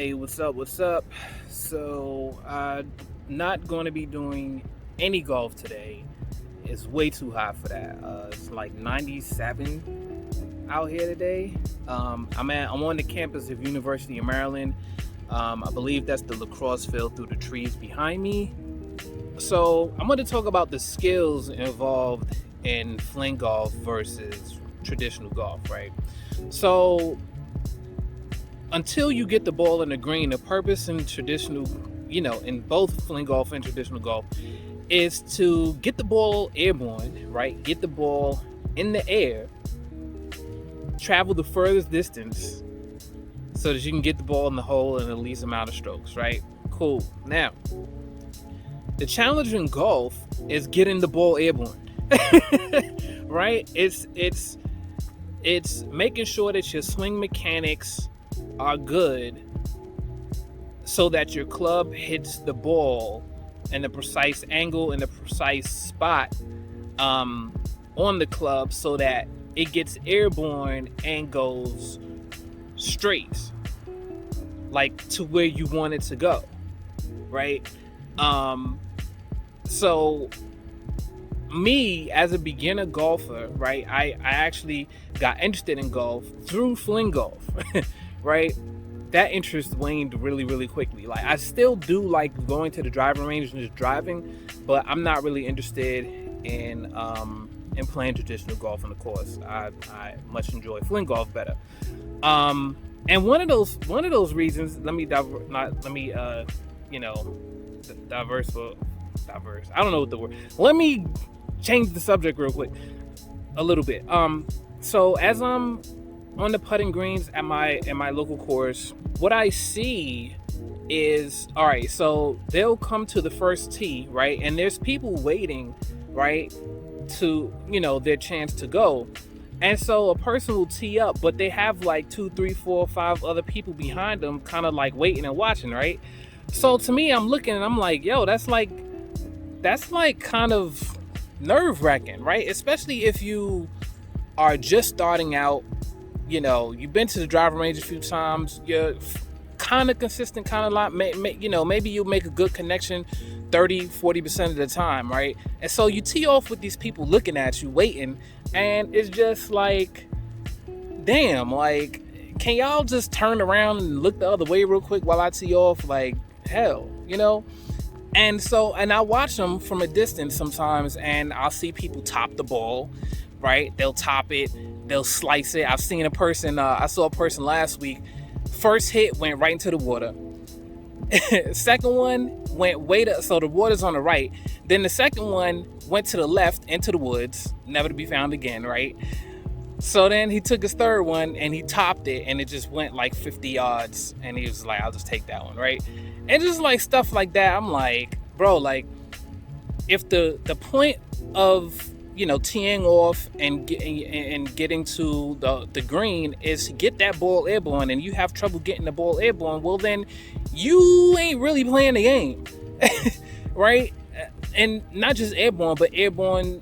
Hey, what's up? What's up? So, not going to be doing any golf today. It's way too hot for that. It's like 97 out here today. I'm on the campus of University of Maryland. I believe that's the lacrosse field through the trees behind me. So, I'm going to talk about the skills involved in fling golf versus traditional golf, right? So, until you get the ball in the green, the purpose in traditional, in both fling golf and traditional golf, is to get the ball airborne, right? Get the ball in the air, travel the furthest distance so that you can get the ball in the hole in the least amount of strokes, right? Cool. Now, the challenge in golf is getting the ball airborne, right? It's making sure that your swing mechanics are good so that your club hits the ball in the precise angle and the precise spot on the club so that it gets airborne and goes straight, like to where you want it to go, right? So me as a beginner golfer, right, I actually got interested in golf through Fling Golf. Right? That interest waned really, really quickly. Like, I still do like going to the driving range and just driving, but I'm not really interested in playing traditional golf on the course. I much enjoy Fling Golf better. And one of those reasons. Diverse. I don't know what the word. Let me change the subject real quick, a little bit. So as I'm on the putting greens at my local course, what I see is, all right, so they'll come to the first tee, right? And there's people waiting, right, to, their chance to go. And so a person will tee up, but they have like 2, 3, 4, 5 other people behind them kind of like waiting and watching, right? So to me, I'm looking and I'm like, yo, that's like kind of nerve-wracking, right? Especially if you are just starting out. You've been to the driving range a few times, you're kind of consistent, kind of lot, maybe you'll make a good connection 30-40% of the time, right? And so you tee off with these people looking at you, waiting, and it's just like, damn, like, can y'all just turn around and look the other way real quick while I tee off? Like, hell, And I watch them from a distance sometimes, and I'll see people top the ball, right? They'll top it, they'll slice it. I've seen a person, I saw a person last week, first hit went right into the water. Second one went so the water's on the right. Then the second one went to the left into the woods, never to be found again, right? So then he took his third one and he topped it, and it just went like 50 yards, and he was like, I'll just take that one, right? And just like stuff like that, I'm like, bro, like, if the point of teeing off and getting to the green is to get that ball airborne, and you have trouble getting the ball airborne, well then you ain't really playing the game. Right? And not just airborne, but airborne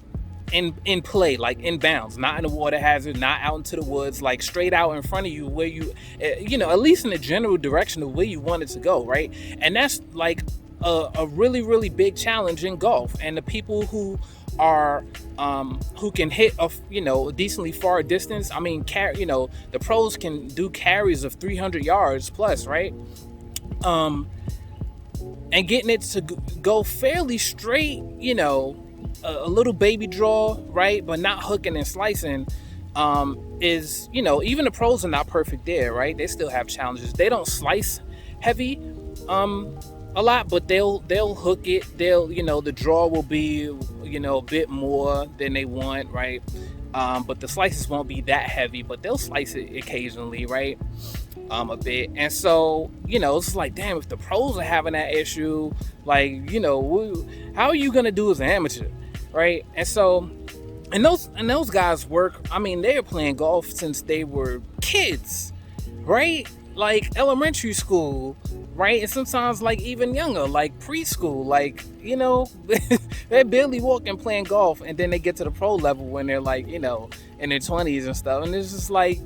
in play, like in bounds, not in the water hazard, not out into the woods, like straight out in front of you where you at least in the general direction of where you want it to go, right? And that's like a really, really big challenge in golf. And the people who are who can hit a decently far distance, I mean, the pros can do carries of 300 yards plus, right? And getting it to go fairly straight, a little baby draw, right, but not hooking and slicing, is, even the pros are not perfect there, right? They still have challenges. They don't slice heavy a lot, but they'll hook it. They'll, the draw will be, a bit more than they want, right? But the slices won't be that heavy, but they'll slice it occasionally, right? A bit. And so, it's like, damn, if the pros are having that issue, like, how are you gonna do as an amateur, right? And so, and those guys work, I mean, they're playing golf since they were kids, right? Like elementary school, right? And sometimes like even younger, like preschool, like, they're barely walking playing golf, and then they get to the pro level when they're like, in their 20s and stuff. And it's just like,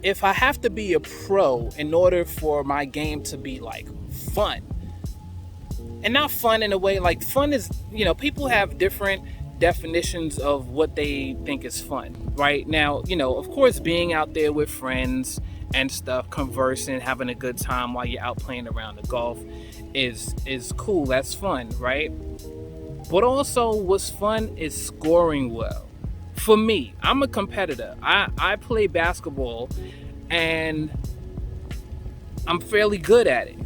if I have to be a pro in order for my game to be like fun, and not fun in a way like fun is, people have different definitions of what they think is fun, right? Now, of course, being out there with friends and stuff, conversing, having a good time while you're out playing around the golf is cool. That's fun, right? But also, what's fun is scoring well. For me, I'm a competitor. I play basketball, and I'm fairly good at it,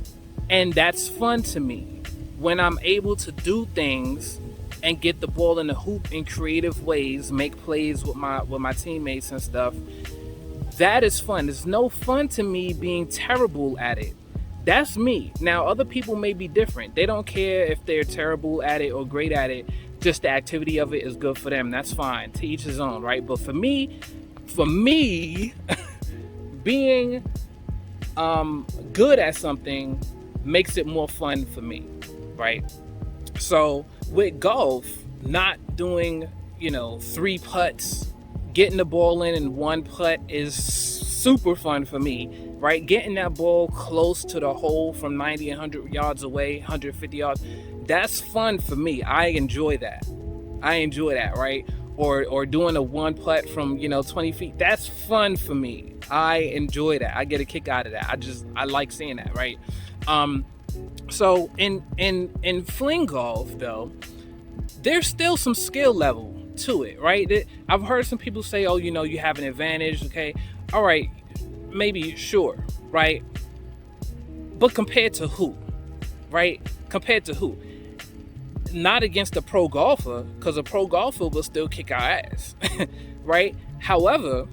and that's fun to me. When I'm able to do things and get the ball in the hoop in creative ways, make plays with my teammates and stuff, that is fun. There's no fun to me being terrible at it. That's me. Now, other people may be different. They don't care if they're terrible at it or great at it. Just the activity of it is good for them. That's fine. To each his own, right? But for me, being good at something makes it more fun for me, right? So with golf, not doing, 3 putts, getting the ball in one putt is super fun for me, right? Getting that ball close to the hole from 90 and 100 yards away, 150 yards, that's fun for me. I enjoy that, right? Or doing a one putt from 20 feet, that's fun for me. I enjoy that. I get a kick out of that. I like seeing that, right? So in Fling Golf though, there's still some skill level to it, right? I've heard some people say, oh, you have an advantage, okay? All right, maybe, sure, right? But compared to who, right? Compared to who? Not against a pro golfer, because a pro golfer will still kick our ass, right? However,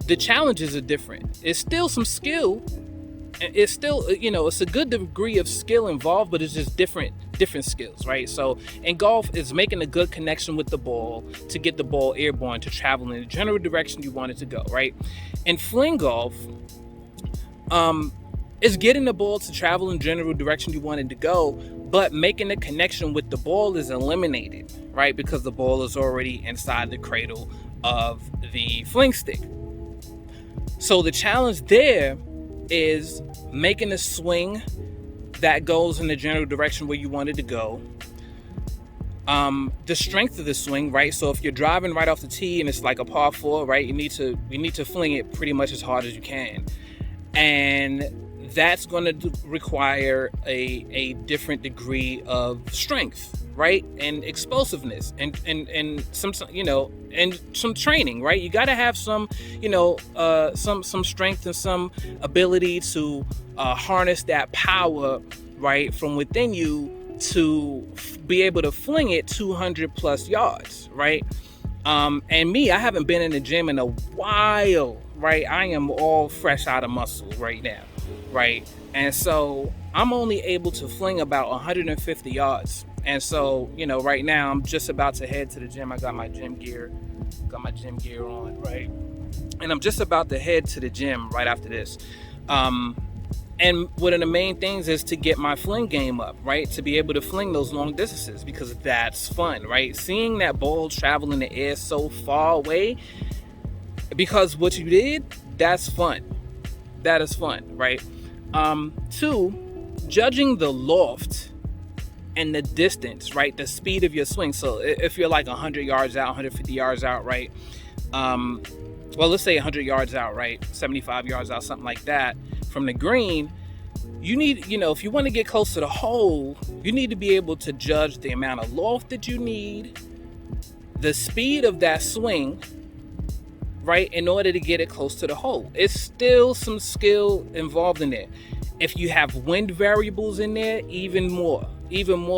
the challenges are different. It's still some skill. It's still, it's a good degree of skill involved, but it's just different skills, right? So in golf, it's making a good connection with the ball to get the ball airborne, to travel in the general direction you want it to go, right? In Fling Golf, it's getting the ball to travel in general direction you want it to go, but making the connection with the ball is eliminated, right? Because the ball is already inside the cradle of the fling stick. So the challenge there is making a swing that goes in the general direction where you want it to go. The strength of the swing, right? So if you're driving right off the tee and it's like a par 4, right? You need to fling it pretty much as hard as you can, and that's going to require a different degree of strength, right? And explosiveness, and some and some training, right? You got to have some strength and some ability to harness that power, right, from within you to be able to fling it 200 plus yards, right? And me, I haven't been in the gym in a while, right? I am all fresh out of muscle right now, right? And so I'm only able to fling about 150 yards. And so, right now I'm just about to head to the gym. I got my gym gear on, right? And I'm just about to head to the gym right after this. And one of the main things is to get my fling game up, right? To be able to fling those long distances, because that's fun, right? Seeing that ball travel in the air so far away, because what you did, that's fun. That is fun, right? 2, judging the loft and the distance, right? The speed of your swing. So if you're like 100 yards out, 150 yards out, right? Well, let's say 100 yards out, right? 75 yards out, something like that. From the green, you need, if you want to get close to the hole, you need to be able to judge the amount of loft that you need, the speed of that swing, right, in order to get it close to the hole. It's still some skill involved in there. If you have wind variables in there, even more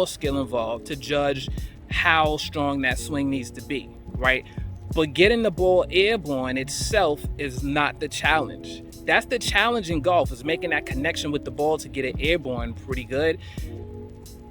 skill involved to judge how strong that swing needs to be, right? But getting the ball airborne itself is not the challenge. That's the challenge in golf, is making that connection with the ball to get it airborne pretty good.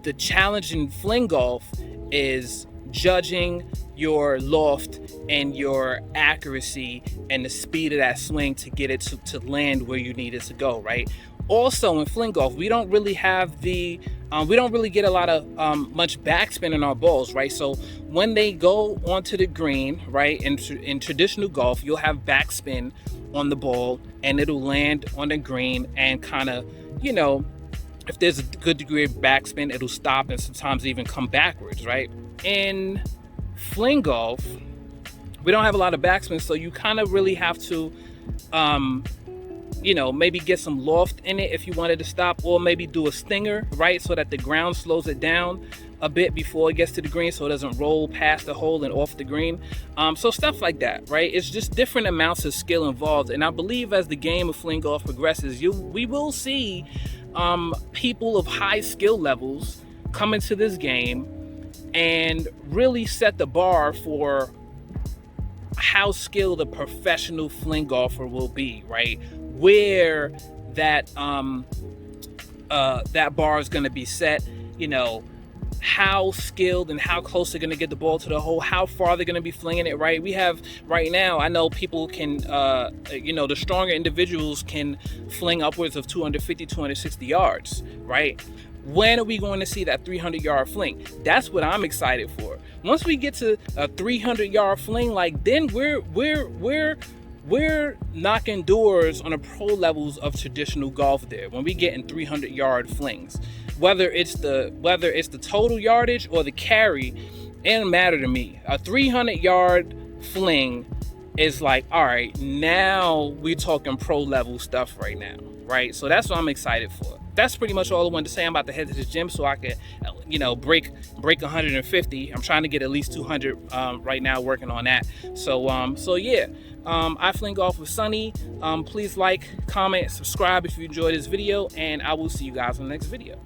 The challenge in Fling Golf is judging your loft and your accuracy and the speed of that swing to get it to land where you need it to go, right? Also in Fling Golf, we don't really have we don't really get a lot of much backspin in our balls, right? So when they go onto the green, right, in traditional golf, you'll have backspin on the ball, and it'll land on the green and kind of, you know, if there's a good degree of backspin, it'll stop and sometimes even come backwards, right? In Fling Golf, we don't have a lot of backspin, so you kind of really have to you know, maybe get some loft in it if you wanted to stop, or maybe do a stinger, right, so that the ground slows it down a bit before it gets to the green, so it doesn't roll past the hole and off the green. So stuff like that, right? It's just different amounts of skill involved, and I believe as the game of Fling Golf progresses, we will see people of high skill levels come into this game and really set the bar for how skilled a professional fling golfer will be, right? Where that that bar is going to be set, you know, how skilled and how close they're going to get the ball to the hole, how far they're going to be flinging it, right? We have right now, I know people can, you know, the stronger individuals can fling upwards of 250, 260 yards, right? When are we going to see that 300-yard fling? That's what I'm excited for. Once we get to a 300-yard fling, like, then we're knocking doors on the pro levels of traditional golf there. When we get in 300-yard flings, whether it's the total yardage or the carry, it doesn't matter to me. A 300-yard fling is like, all right, now we're talking pro level stuff right now, right? So that's what I'm excited for. That's pretty much all I wanted to say. I'm about to head to the gym so I can, you know, break 150. I'm trying to get at least 200 right now, working on that. So yeah, I Fling Golf with Sonny. Please like, comment, subscribe if you enjoyed this video, and I will see you guys in the next video.